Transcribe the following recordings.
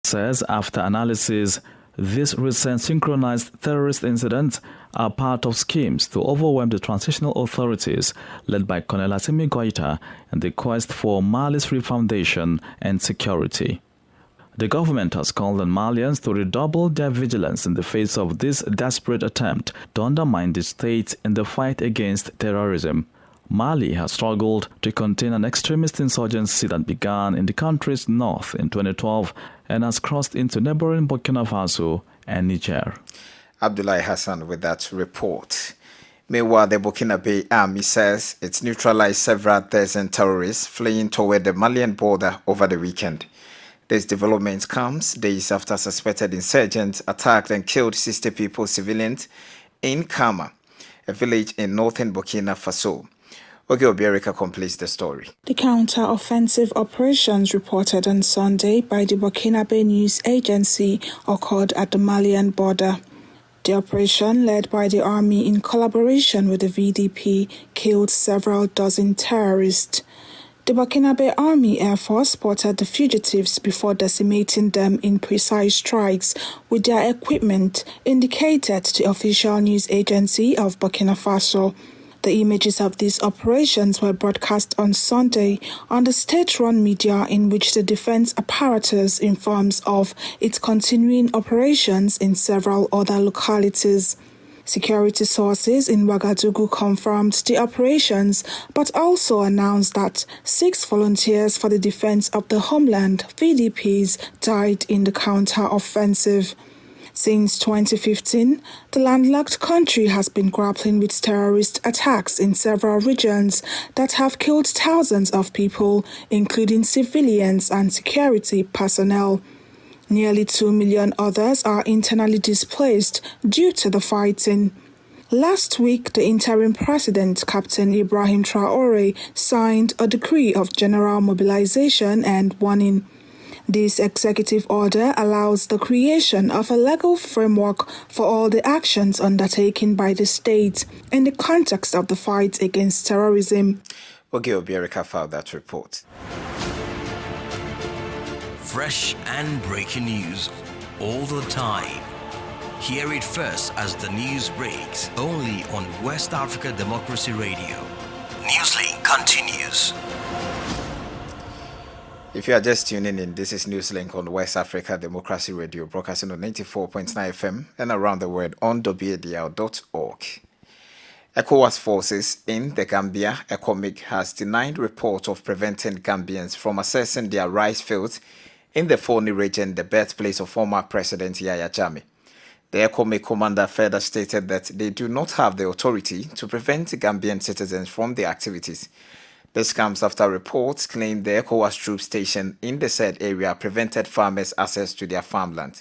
says after analysis, these recent synchronized terrorist incidents are part of schemes to overwhelm the transitional authorities led by Colonel Assimi Goïta in the quest for Mali's refoundation and security. The government has called on Malians to redouble their vigilance in the face of this desperate attempt to undermine the state in the fight against terrorism. Mali has struggled to contain an extremist insurgency that began in the country's north in 2012 and has crossed into neighboring Burkina Faso and Niger. Abdullahi Hassan with that report. Meanwhile, the Burkinabe army says it's neutralized several dozen terrorists fleeing toward the Malian border over the weekend. This development comes days after suspected insurgents attacked and killed 60 people, civilians, in Kama, a village in northern Burkina Faso. Oge Obiarika completes the story. The counter-offensive operations reported on Sunday by the Burkinabe news agency occurred at the Malian border. The operation, led by the army in collaboration with the VDP, killed several dozen terrorists. The Burkinabe Army Air Force spotted the fugitives before decimating them in precise strikes with their equipment, indicated the official news agency of Burkina Faso. The images of these operations were broadcast on Sunday on the state-run media, in which the defense apparatus informs of its continuing operations in several other localities. Security sources in Ouagadougou confirmed the operations, but also announced that 6 volunteers for the defense of the homeland, VDPs, died in the counter-offensive. Since 2015, the landlocked country has been grappling with terrorist attacks in several regions that have killed thousands of people, including civilians and security personnel. Nearly 2 million others are internally displaced due to the fighting. Last week, the interim president, Captain Ibrahim Traoré, signed a decree of general mobilization and warning. This executive order allows the creation of a legal framework for all the actions undertaken by the state in the context of the fight against terrorism. Oge Obiarika filed that report. Fresh and breaking news all the time. Hear it first as the news breaks, only on West Africa Democracy Radio. Newslink continues. If you are just tuning in, this is Newslink on West Africa Democracy Radio, broadcasting on 94.9 FM and around the world on WADR.org. ECOWAS forces in the Gambia, ECOMIG, has denied reports of preventing Gambians from accessing their rice fields in the Foni region, the birthplace of former President Yahya Jammeh. The ECOMIG commander further stated that they do not have the authority to prevent Gambian citizens from the activities. This comes after reports claim the ECOWAS troop station in the said area prevented farmers access to their farmland.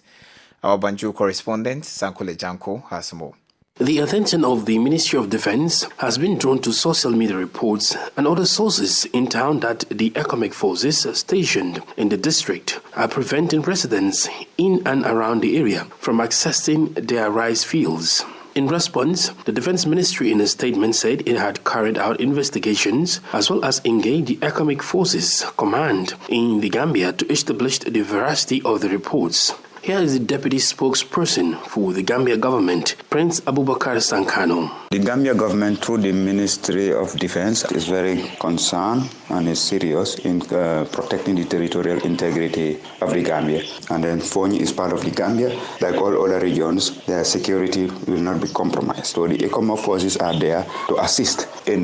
Our Banjul correspondent, Sankule Janko, has more. The attention of the Ministry of Defense has been drawn to social media reports and other sources in town that the ECOMIG forces stationed in the district are preventing residents in and around the area from accessing their rice fields. In response, the Defense Ministry in a statement said it had carried out investigations as well as engaged the ECOMIG Forces Command in the Gambia to establish the veracity of the reports. Here is the deputy spokesperson for the Gambia government, Prince Abubakar Sankano. The Gambia government, through the Ministry of Defense, is very concerned and is serious in protecting the territorial integrity of the Gambia. And then Foni is part of the Gambia. Like all other regions, their security will not be compromised. So the ECOMOG forces are there to assist in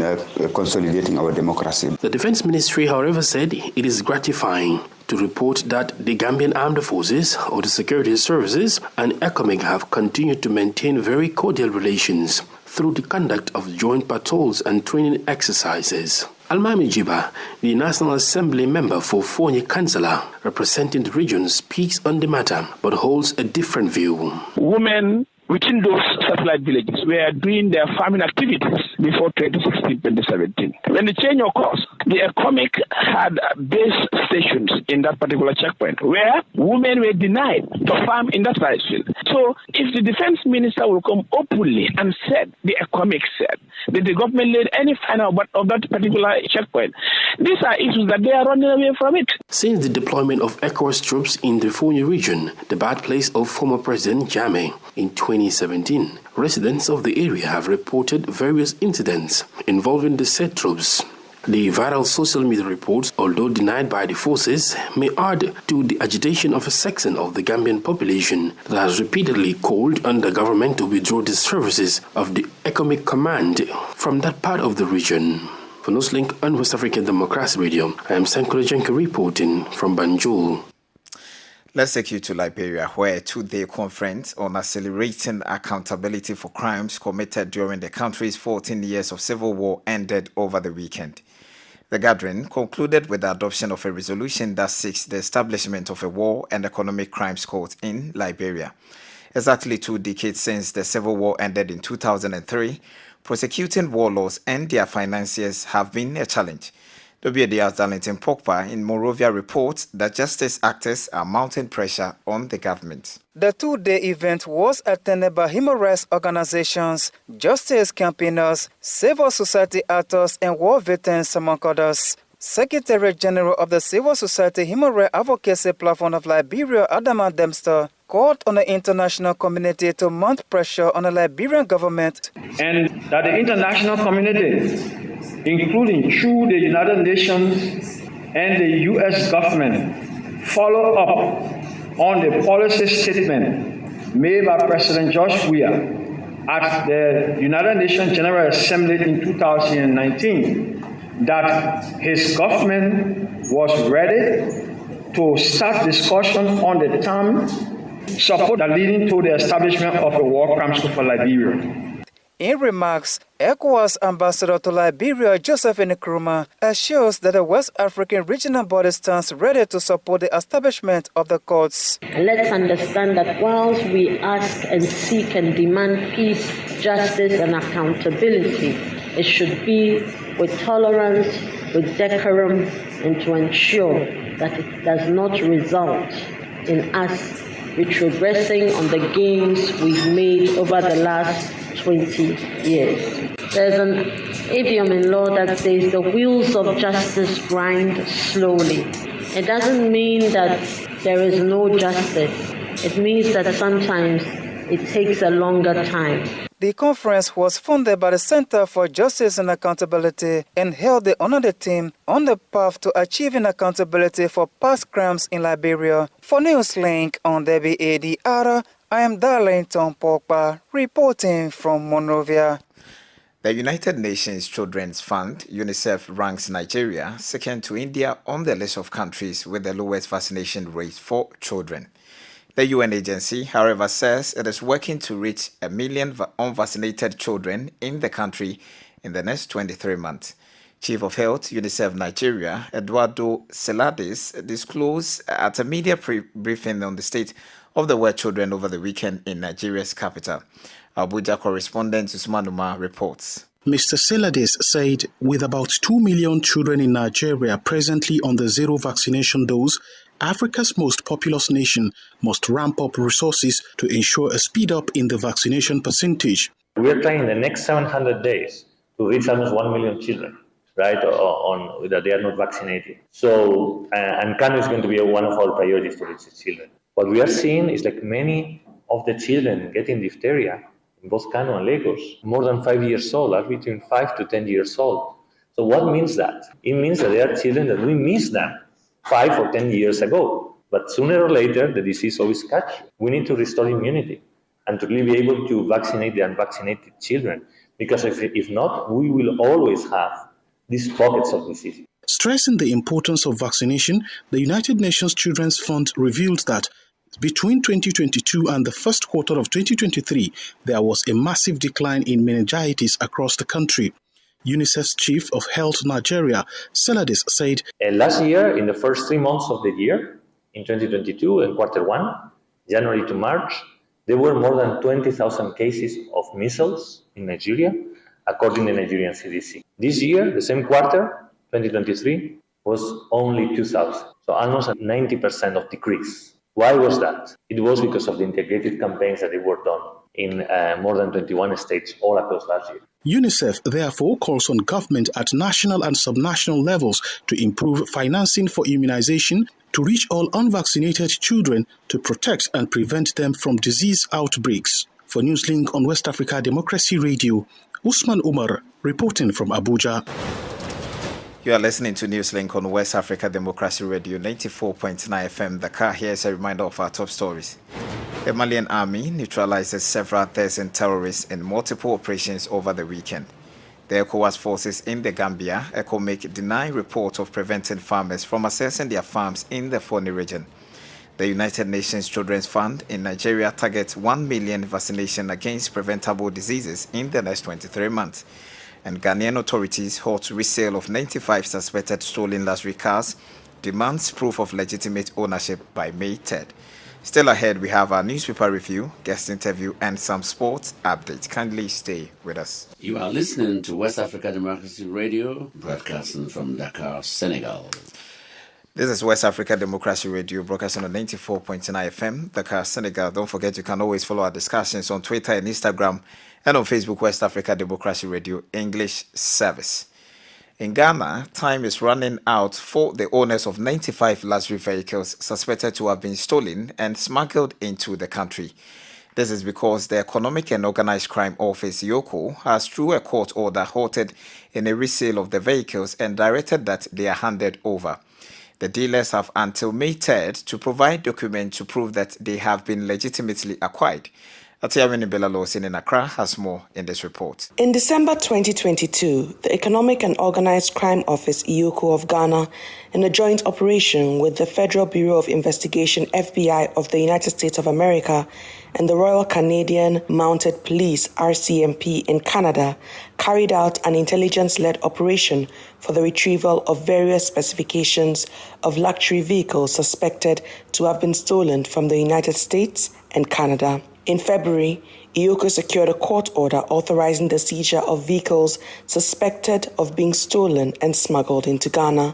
consolidating our democracy. The Defense Ministry, however, said it is gratifying to report that the Gambian Armed Forces or the security services and ECOMIG have continued to maintain very cordial relations through the conduct of joint patrols and training exercises. Almami Jiba, the National Assembly member for Foni Councillor, representing the region, speaks on the matter but holds a different view. Women within those satellite villages were doing their farming activities before 2016-2017. When the change occurs, the ECOMIC had base stations in that particular checkpoint where women were denied to farm in that rice field. So if the defense minister will come openly and said, the ECOMIC said, that the government laid any final of that particular checkpoint, these are issues that they are running away from it. Since the deployment of ECOWAS troops in the Fonyi region, the birthplace of former President Jammeh, in 2017, residents of the area have reported various incidents involving the said troops. The viral social media reports, although denied by the forces, may add to the agitation of a section of the Gambian population that has repeatedly called on the government to withdraw the services of the ECOMIC command from that part of the region. For Newslink and West African Democracy Radio, I am Sankolo Jenke reporting from Banjul. Let's take you to Liberia, where a two-day conference on accelerating accountability for crimes committed during the country's 14 years of civil war ended over the weekend. The gathering concluded with the adoption of a resolution that seeks the establishment of a war and economic crimes court in Liberia. Exactly 2 decades since the civil war ended in 2003, prosecuting warlords and their financiers have been a challenge. WADR's Darlington Pogba in Monrovia reports that justice actors are mounting pressure on the government. The two-day event was attended by human rights organizations, justice campaigners, civil society actors, and war veterans, among others. Secretary General of the Civil Society Human Rights Advocacy Platform of Liberia, Adama Dempster, called on the international community to mount pressure on the Liberian government. And that the international community, including through the United Nations and the U.S. government, follow up on the policy statement made by President George Weah at the United Nations General Assembly in 2019, that his government was ready to start discussion on the term support that leading to the establishment of a war crimes court for Liberia. In remarks, ECOWAS Ambassador to Liberia, Joseph Nkrumah, assures that the West African regional body stands ready to support the establishment of the courts. Let's understand that whilst we ask and seek and demand peace, justice and accountability, it should be with tolerance, with decorum, and to ensure that it does not result in us retrogressing on the gains we've made over the last 20 years. There's an idiom in law that says the wheels of justice grind slowly. It doesn't mean that there is no justice. It means that sometimes it takes a longer time. The conference was funded by the Center for Justice and Accountability and held the another team on the path to achieving accountability for past crimes in Liberia. For Newslink on WADR, I am Darlington Pogba reporting from Monrovia. The United Nations Children's Fund, UNICEF, ranks Nigeria second to India on the list of countries with the lowest vaccination rate for children. The UN agency, however, says it is working to reach 1 million unvaccinated children in the country in the next 23 months. Chief of Health, UNICEF Nigeria, Eduardo Celades, disclosed at a media briefing on the state of the world children over the weekend in Nigeria's capital. Abuja correspondent Usman Umar reports. Mr. Celades said with about 2 million children in Nigeria presently on the zero vaccination dose, Africa's most populous nation must ramp up resources to ensure a speed up in the vaccination percentage. We are trying in the next 700 days to reach almost 1 million children, right, on that they are not vaccinated. So, and Kano is going to be one of our priorities to reach the children. What we are seeing is like many of the children getting diphtheria in both Kano and Lagos, more than 5 years old, are between 5 to 10 years old. So what means that? It means that there are children that we miss them 5 or 10 years ago. But sooner or later, the disease always catches. We need to restore immunity and to really be able to vaccinate the unvaccinated children. Because if not, we will always have these pockets of disease. Stressing the importance of vaccination, the United Nations Children's Fund revealed that between 2022 and the first quarter of 2023, there was a massive decline in meningitis across the country. UNICEF's Chief of Health Nigeria, Celades, said, last year, in the first 3 months of the year, in 2022, in quarter one, January to March, there were more than 20,000 cases of measles in Nigeria according to the Nigerian CDC. This year, the same quarter, 2023, was only 2,000. So almost a 90% of decrease. Why was that? It was because of the integrated campaigns that they were done in more than 21 states all across last year. UNICEF therefore calls on government at national and subnational levels to improve financing for immunization to reach all unvaccinated children to protect and prevent them from disease outbreaks. For Newslink on West Africa Democracy Radio, Usman Umar reporting from Abuja. You are listening to Newslink on West Africa Democracy Radio 94.9 FM. Dakar. Here is a reminder of our top stories. The Malian army neutralizes several dozen terrorists in multiple operations over the weekend. The ECOWAS forces in the Gambia, ECOMIC, deny report of preventing farmers from accessing their farms in the Foni region. The United Nations Children's Fund in Nigeria targets 1 million vaccination against preventable diseases in the next 23 months. And Ghanaian authorities halt resale of 95 suspected stolen luxury cars, demands proof of legitimate ownership by May 3rd. Still ahead, we have our newspaper review, guest interview, and some sports updates. Kindly stay with us. You are listening to West Africa Democracy Radio, broadcasting from Dakar, Senegal. This is West Africa Democracy Radio, broadcasting on 94.9 FM, Dakar, Senegal. Don't forget you can always follow our discussions on Twitter and Instagram, and on Facebook, West Africa Democracy Radio English Service. In Ghana, time is running out for the owners of 95 luxury vehicles suspected to have been stolen and smuggled into the country. This is because the Economic and Organized Crime Office, YOCO, has through a court order halted in a resale of the vehicles and directed that they are handed over. The dealers have until May 3rd to provide documents to prove that they have been legitimately acquired. Atiawini Belalosin in Accra has more in this report. In December 2022, the Economic and Organized Crime Office, EOCO of Ghana, in a joint operation with the Federal Bureau of Investigation, FBI, of the United States of America, and the Royal Canadian Mounted Police, RCMP, in Canada, carried out an intelligence-led operation for the retrieval of various specifications of luxury vehicles suspected to have been stolen from the United States and Canada. In February, EOCO secured a court order authorizing the seizure of vehicles suspected of being stolen and smuggled into Ghana.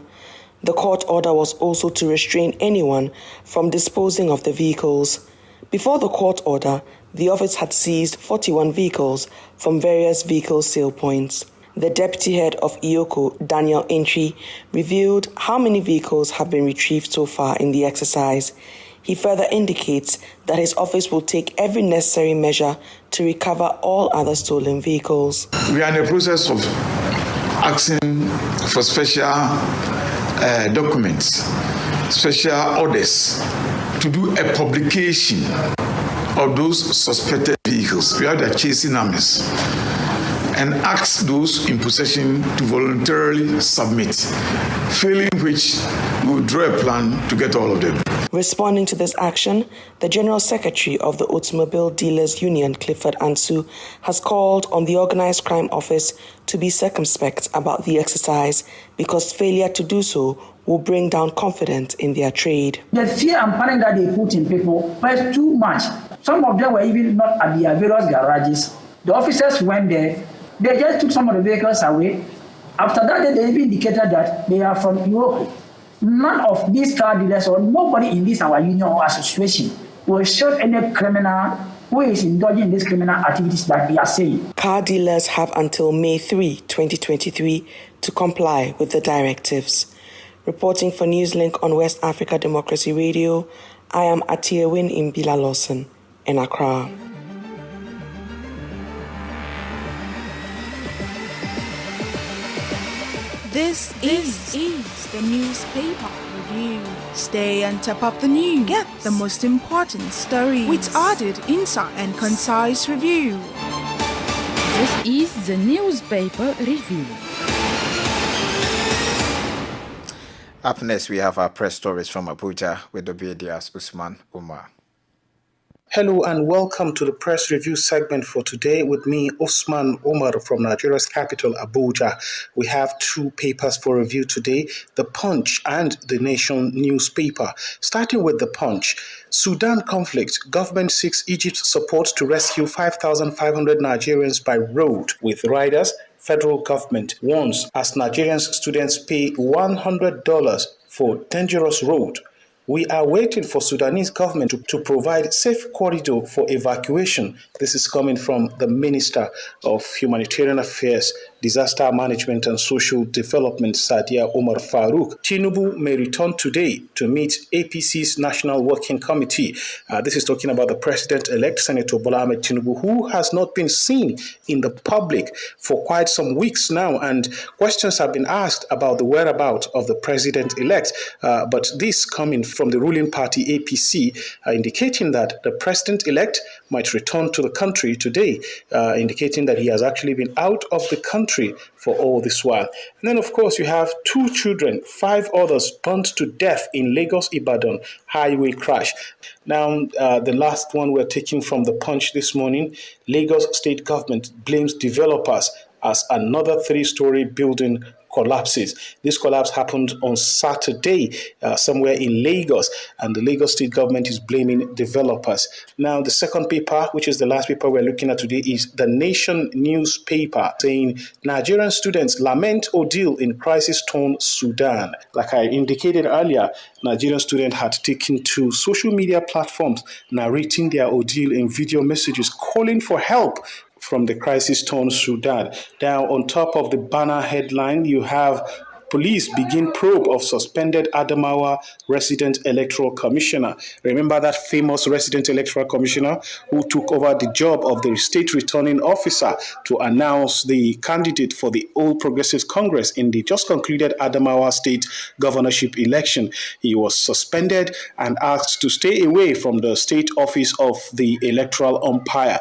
The court order was also to restrain anyone from disposing of the vehicles. Before the court order, the office had seized 41 vehicles from various vehicle sale points. The deputy head of EOCO, Daniel Entry, revealed how many vehicles have been retrieved so far in the exercise. He further indicates that his office will take every necessary measure to recover all other stolen vehicles. We are in the process of asking for special documents, special orders to do a publication of those suspected vehicles. We have the chasing numbers and ask those in possession to voluntarily submit, failing which we will draw a plan to get all of them. Responding to this action, the General Secretary of the Automobile Dealers Union, Clifford Ansu, has called on the Organized Crime Office to be circumspect about the exercise because failure to do so will bring down confidence in their trade. The fear and panic that they put in people was too much. Some of them were even not at their various garages. The officers went there. They just took some of the vehicles away. After that, they even indicated that they are from Europe. None of these car dealers or nobody in this our union or association will show any criminal who is indulging in these criminal activities that we are saying. Car dealers have until May 3, 2023 to comply with the directives. Reporting for Newslink on West Africa Democracy Radio, I am Atiewin Imbila Lawson in Accra. This is the newspaper review. Stay on top of the news. Get the most important stories with added insight and concise review. This is the newspaper review. Up next, we have our press stories from Abuja with WADR's Usman Umar. Hello and welcome to the press review segment for today with me, Osman Omar from Nigeria's capital, Abuja. We have two papers for review today, The Punch and The Nation newspaper. Starting with The Punch, Sudan conflict, government seeks Egypt's support to rescue 5,500 Nigerians by road with riders. Federal government warns as Nigerian students pay $100 for dangerous road. We are waiting for Sudanese government to provide safe corridor for evacuation. This is coming from the Minister of Humanitarian Affairs, Disaster Management and Social Development, Sadia Omar Farouk. Tinubu may return today to meet APC's National Working Committee. This is talking about the President-elect, Senator Bola Ahmed Tinubu, who has not been seen in the public for quite some weeks now, and questions have been asked about the whereabouts of the President-elect. But this coming from the ruling party APC, indicating that the President-elect might return to the country today, indicating that he has actually been out of the country for all this while. And then, of course, you have 2 children, 5 others burnt to death in Lagos-Ibadan highway crash. Now, the last one we're taking from The Punch this morning, Lagos state government blames developers as another 3-story building collapses. This collapse happened on Saturday somewhere in Lagos, and the Lagos state government is blaming developers. Now, the second paper, which is the last paper we're looking at today, is The Nation newspaper, saying Nigerian students lament ordeal in crisis-torn Sudan. Like I indicated earlier, Nigerian students had taken to social media platforms narrating their ordeal in video messages, calling for help from the crisis-torn Sudan. Now, on top of the banner headline, you have police begin probe of suspended Adamawa resident electoral commissioner. Remember that famous resident electoral commissioner who took over the job of the state returning officer to announce the candidate for the All Progressives Congress in the just concluded Adamawa state governorship election. He was suspended and asked to stay away from the state office of the electoral umpire.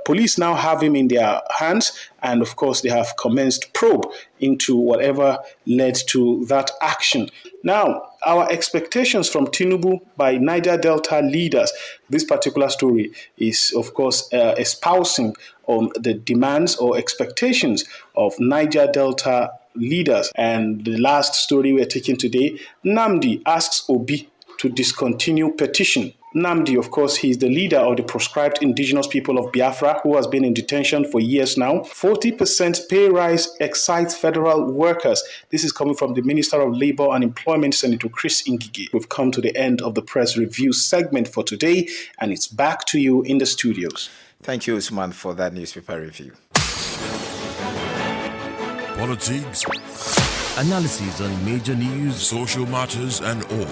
Police now have him in their hands, and of course they have commenced probe into whatever led to that action. Now, our expectations from Tinubu by Niger Delta leaders, this particular story is of course espousing on the demands or expectations of Niger Delta leaders. And the last story we're taking today, Nnamdi asks Obi to discontinue petition. Nnamdi, of course, he is the leader of the proscribed indigenous people of Biafra, who has been in detention for years now. 40% pay rise excites federal workers. This is coming from the Minister of Labour and Employment, Senator Chris Ngige. We've come to the end of the press review segment for today, and it's back to you in the studios. Thank you, Usman, for that newspaper review. Politics, analysis on major news, social matters, and all.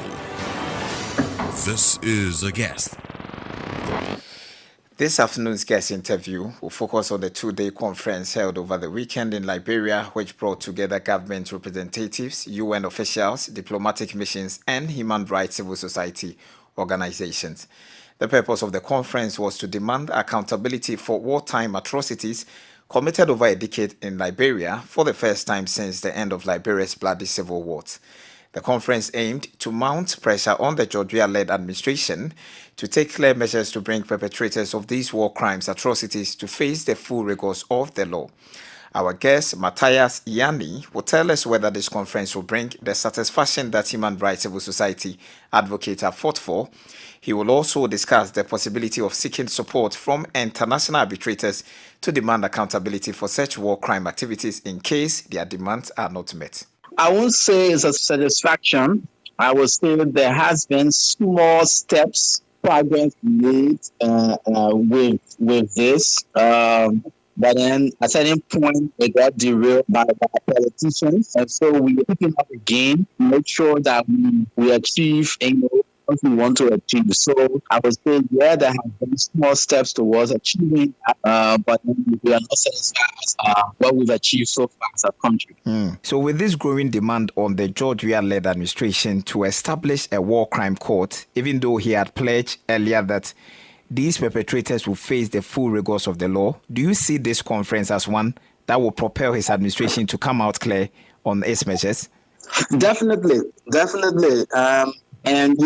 This is a guest. This afternoon's guest interview will focus on the 2-day conference held over the weekend in Liberia, which brought together government representatives, UN officials, diplomatic missions, and human rights civil society organizations. The purpose of the conference was to demand accountability for wartime atrocities committed over a decade in Liberia for the first time since the end of Liberia's bloody civil war. The conference aimed to mount pressure on the George Weah-led administration to take clear measures to bring perpetrators of these war crimes atrocities to face the full rigors of the law. Our guest, Matthias Yanni, will tell us whether this conference will bring the satisfaction that human rights civil society advocates have fought for. He will also discuss the possibility of seeking support from international arbitrators to demand accountability for such war crime activities in case their demands are not met. I won't say it's a satisfaction. I would say there has been small steps, progress made with this. But then at a certain point, it got derailed by politicians. And so we are picking up again to make sure that we achieve what we want to achieve. So I would say, yeah, there have been small steps towards achieving that, but we are not satisfied with what we've achieved so far as a country. So with this growing demand on the George Weah-led administration to establish a war crime court, even though he had pledged earlier that these perpetrators will face the full rigors of the law, do you see this conference as one that will propel his administration to come out clear on its measures? Definitely. And,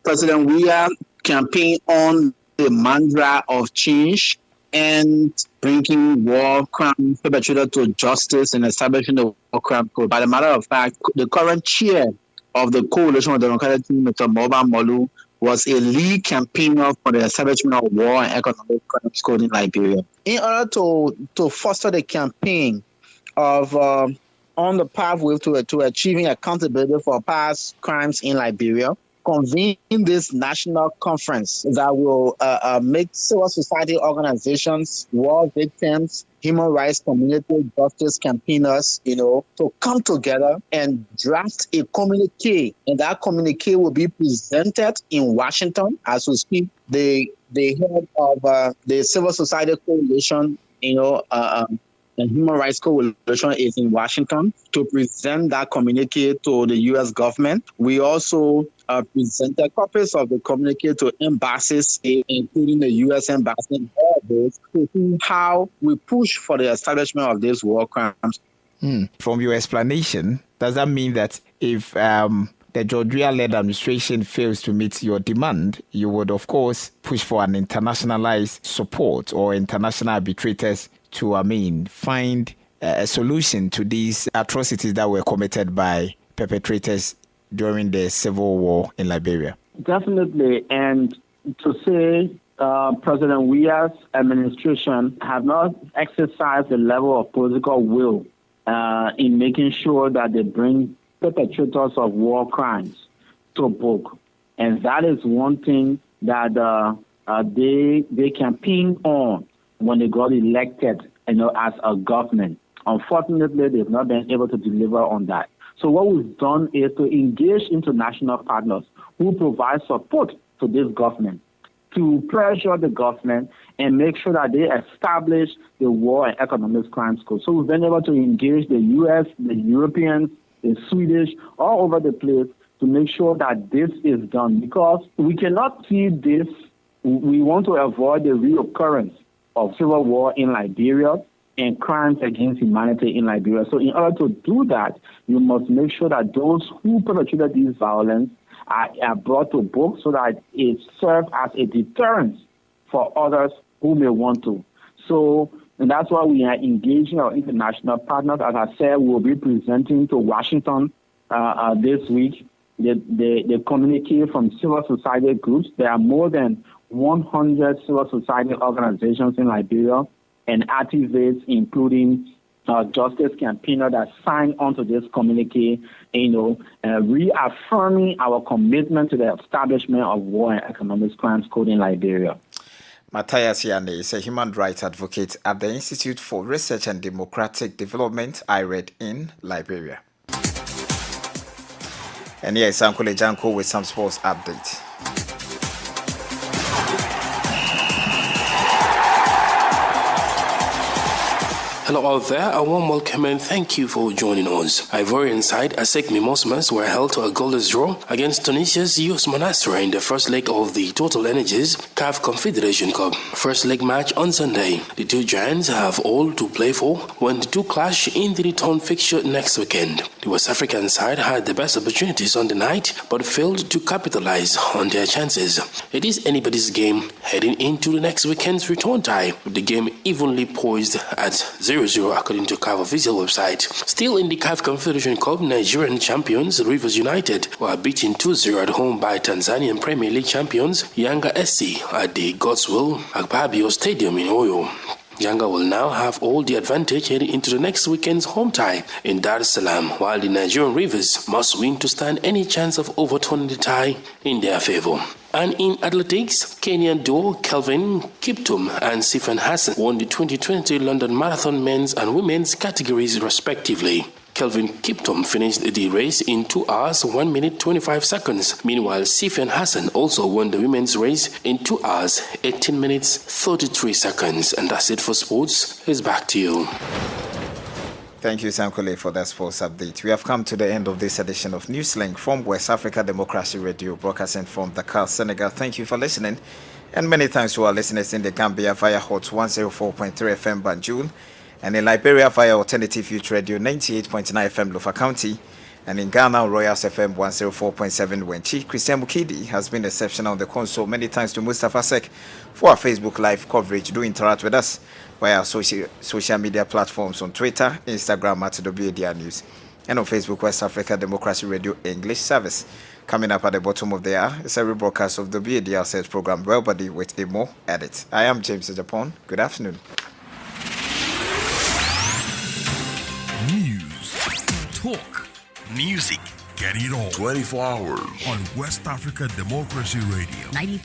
President Weah campaigned on the mantra of change and bringing war crime perpetrator to justice and establishing the war crime code. By the matter of fact, the current chair of the coalition of democratic team, Mr. Moba Molu, was a lead campaigner for the establishment of war and economic crimes code in Liberia. In order to foster the campaign of on the pathway to achieving accountability for past crimes in Liberia, convene this national conference that will make civil society organizations, war victims, human rights community, justice campaigners, to come together and draft a communique. And that communique will be presented in Washington as we speak. The head of the Civil Society Coalition, and Human Rights Coalition is in Washington to present that communique to the U.S. government. We also presented copies of the communique to embassies, including the U.S. embassy, to see how we push for the establishment of these war crimes. From your explanation, does that mean that if the Georgia-led administration fails to meet your demand, you would, of course, push for an internationalized support or international arbitrators to, find a solution to these atrocities that were committed by perpetrators during the civil war in Liberia? Definitely. And to say President Weah's administration have not exercised the level of political will in making sure that they bring perpetrators of war crimes to book. And that is one thing that they campaigned on when they got elected, as a government. Unfortunately, they've not been able to deliver on that. So what we've done is to engage international partners who provide support to this government, to pressure the government and make sure that they establish the war and economic crimes code. So we've been able to engage the U.S., the Europeans, the Swedish, all over the place to make sure that this is done, because we cannot see this. We want to avoid the reoccurrence of civil war in Liberia and crimes against humanity in Liberia. So in order to do that, you must make sure that those who perpetrated these violence are brought to book so that it serves as a deterrent for others who may want to. So, and that's why we are engaging our international partners. As I said, we'll be presenting to Washington this week the communique from civil society groups. There are more than 100 civil society organizations in Liberia and activists, including justice campaigner, that signed onto this communique, reaffirming our commitment to the establishment of war and economic crimes code in Liberia. Matthias Yane is a human rights advocate at the Institute for Research and Democratic Development, IRED, in Liberia. And here is Ankole Janko with some sports update. Hello out there, a warm welcome and thank you for joining us. Ivorian side ASEC Mimosmas were held to a goalless draw against Tunisia's US Monastir in the first leg of the Total Energies CAF Confederation Cup. First leg match on Sunday. The two giants have all to play for when the two clash in the return fixture next weekend. The West African side had the best opportunities on the night but failed to capitalize on their chances. It is anybody's game heading into the next weekend's return tie, with the game evenly poised at 0-0 according to CAF official website. Still in the CAF Confederation Cup, Nigerian champions Rivers United were beaten 2-0 at home by Tanzanian Premier League champions Yanga SC at the Godswill Akpabio Stadium in Oyo. Yanga will now have all the advantage heading into the next weekend's home tie in Dar es Salaam, while the Nigerian Rivers must win to stand any chance of overturning the tie in their favor. And in athletics, Kenyan duo Kelvin Kiptum and Stephen Hassan won the 2020 London Marathon men's and women's categories respectively. Kelvin Kiptum finished the race in 2 hours, 1 minute, 25 seconds. Meanwhile, Stephen Hassan also won the women's race in 2 hours, 18 minutes, 33 seconds. And that's it for sports. It's back to you. Thank you, Sankole, for that sports update. We have come to the end of this edition of Newslink from West Africa Democracy Radio, broadcasting from Dakar, Senegal. Thank you for listening. And many thanks to our listeners in the Gambia via Hot 104.3 FM Banjul, and in Liberia via Alternative Youth Radio 98.9 FM Lofa County, And in Ghana, Royals FM 104.7 Wenchi. Christian Mukidi has been exceptional on the console. Many thanks to Mustafa Sek for our Facebook Live coverage. Do interact with us via our social media platforms on Twitter, Instagram at WADR News, and on Facebook, West Africa Democracy Radio English Service. Coming up at the bottom of the hour is a rebroadcast of the WADR Sales program, Well Body with a more edit. I am James Adjapong. Good afternoon. News, talk, music, get it all 24 hours on West Africa Democracy Radio 94.7